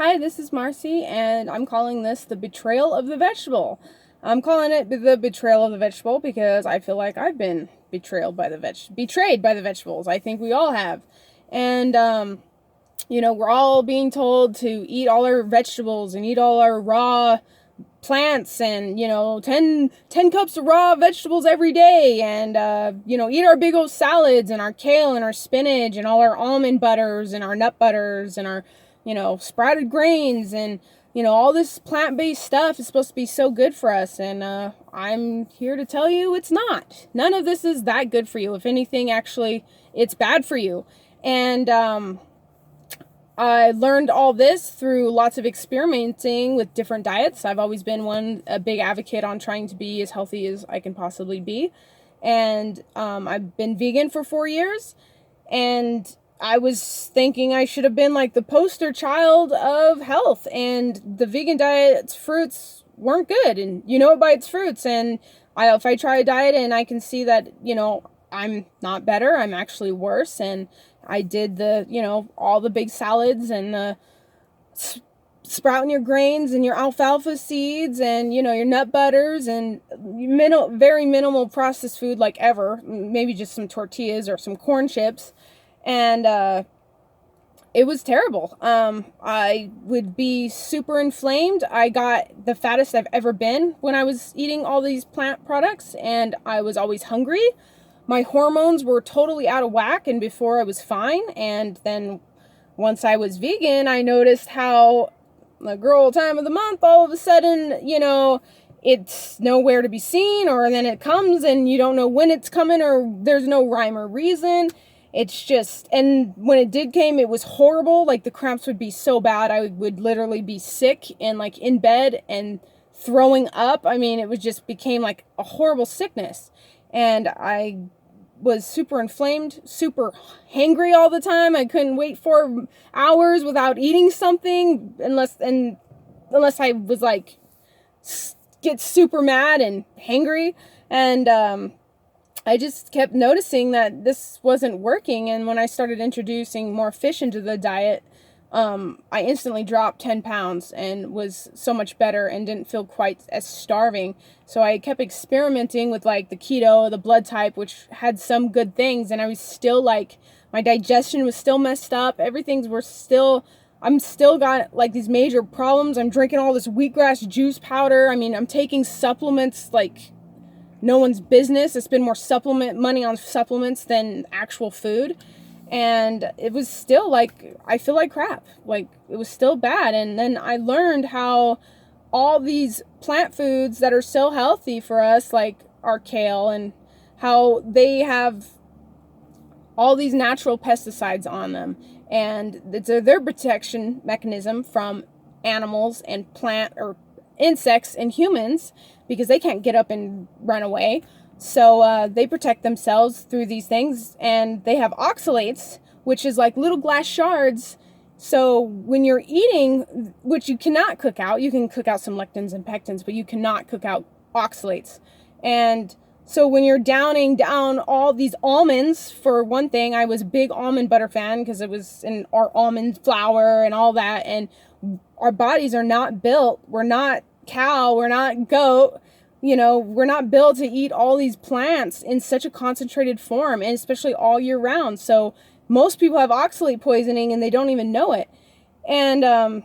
Hi, this is Marcy, and I'm calling this the betrayal of the vegetable. I'm calling it the betrayal of the vegetable because I feel like I've been betrayed by the vegetables. I think we all have. And, we're all being told to eat all our vegetables and eat all our raw plants and, 10 cups of raw vegetables every day and, eat our big old salads and our kale and our spinach and all our almond butters and our nut butters and our, sprouted grains and, all this plant-based stuff is supposed to be so good for us. And I'm here to tell you it's not. None of this is that good for you. If anything, actually, it's bad for you. And I learned all this through lots of experimenting with different diets. I've always been a big advocate on trying to be as healthy as I can possibly be. And I've been vegan for 4 years. And I was thinking I should have been like the poster child of health. And the vegan diet's fruits weren't good. And you know it by its fruits. And if I try a diet and I can see that, I'm not better, I'm actually worse. And I did all the big salads and the sprouting your grains and your alfalfa seeds and, your nut butters and very minimal processed food like ever. Maybe just some tortillas or some corn chips. And it was terrible. I would be super inflamed. I got the fattest I've ever been when I was eating all these plant products, and I was always hungry. My hormones were totally out of whack, and before I was fine. And then once I was vegan, I noticed how the girl time of the month, all of a sudden, it's nowhere to be seen, or then it comes and you don't know when it's coming, or there's no rhyme or reason. It's just, and when it did came, it was horrible. Like the cramps would be so bad. I would literally be sick and like in bed and throwing up. I mean, became like a horrible sickness. And I was super inflamed, super hangry all the time. I couldn't wait 4 hours without eating something unless I was like, get super mad and hangry. And, I just kept noticing that this wasn't working. And when I started introducing more fish into the diet, I instantly dropped 10 pounds and was so much better and didn't feel quite as starving. So I kept experimenting with like the keto, the blood type, which had some good things. And I was still like, my digestion was still messed up. I'm still got like these major problems. I'm drinking all this wheatgrass juice powder. I mean, I'm taking supplements like no one's business. I spend more money on supplements than actual food. And it was still like, I feel like crap. Like it was still bad. And then I learned how all these plant foods that are so healthy for us, like our kale, and how they have all these natural pesticides on them. And it's their protection mechanism from animals and plant or insects and humans, because they can't get up and run away. So they protect themselves through these things. And they have oxalates, which is like little glass shards. So when you're eating, which you cannot cook out, you can cook out some lectins and pectins, but you cannot cook out oxalates. And so when you're downing down all these almonds, for one thing, I was a big almond butter fan because it was in our almond flour and all that. And our bodies are not built. We're not cow, we're not goat, we're not built to eat all these plants in such a concentrated form, and especially all year round. So most people have oxalate poisoning and they don't even know it. And I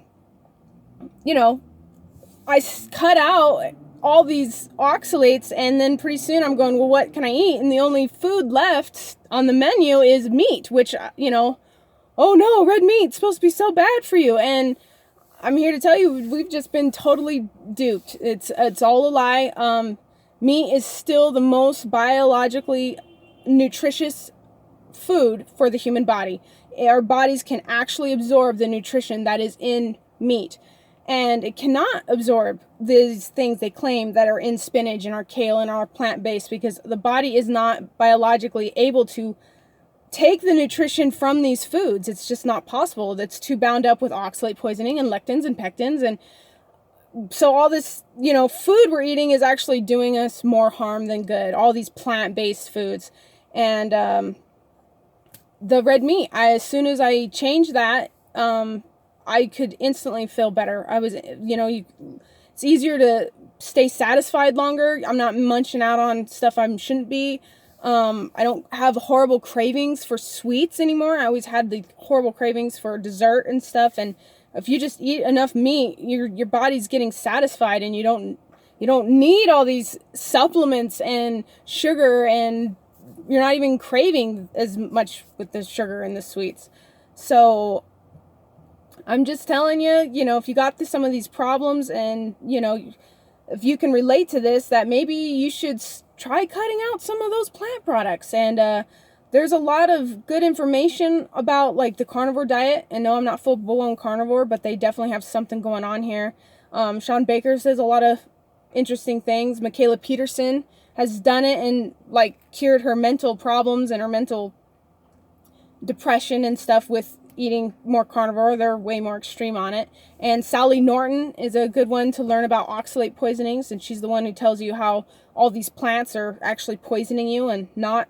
cut out all these oxalates, and then pretty soon I'm going, well, what can I eat? And the only food left on the menu is meat, which oh no, red meat's supposed to be so bad for you. And I'm here to tell you, we've just been totally duped. It's all a lie. Meat is still the most biologically nutritious food for the human body. Our bodies can actually absorb the nutrition that is in meat. And it cannot absorb these things they claim that are in spinach and our kale and our plant-based, because the body is not biologically able to take the nutrition from these foods. It's just not possible. That's too bound up with oxalate poisoning and lectins and pectins. And so all this, food we're eating is actually doing us more harm than good. All these plant-based foods. And the red meat, as soon as I changed that, I could instantly feel better. I was, it's easier to stay satisfied longer. I'm not munching out on stuff I shouldn't be. I don't have horrible cravings for sweets anymore. I always had the horrible cravings for dessert and stuff. And if you just eat enough meat, your body's getting satisfied, and you don't need all these supplements and sugar, and you're not even craving as much with the sugar and the sweets. So I'm just telling you, if you got some of these problems, and, if you can relate to this, that maybe you should try cutting out some of those plant products. And there's a lot of good information about, like, the carnivore diet. And no, I'm not full-blown carnivore, but they definitely have something going on here. Sean Baker says a lot of interesting things. Michaela Peterson has done it and, like, cured her mental problems and her mental depression and stuff with eating more carnivore. They're way more extreme on it. And Sally Norton is a good one to learn about oxalate poisonings, and she's the one who tells you how all these plants are actually poisoning you and not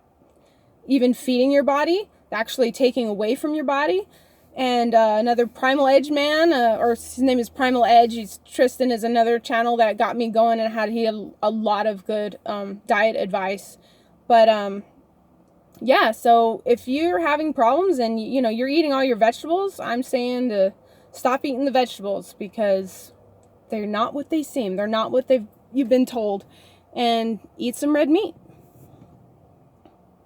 even feeding your body, actually taking away from your body. And another Primal Edge man, or his name is Primal Edge. Tristan is another channel that got me going and had a lot of good diet advice. But yeah, so if you're having problems and you're eating all your vegetables, I'm saying to stop eating the vegetables, because they're not what they seem. They're not what you've been told, and eat some red meat.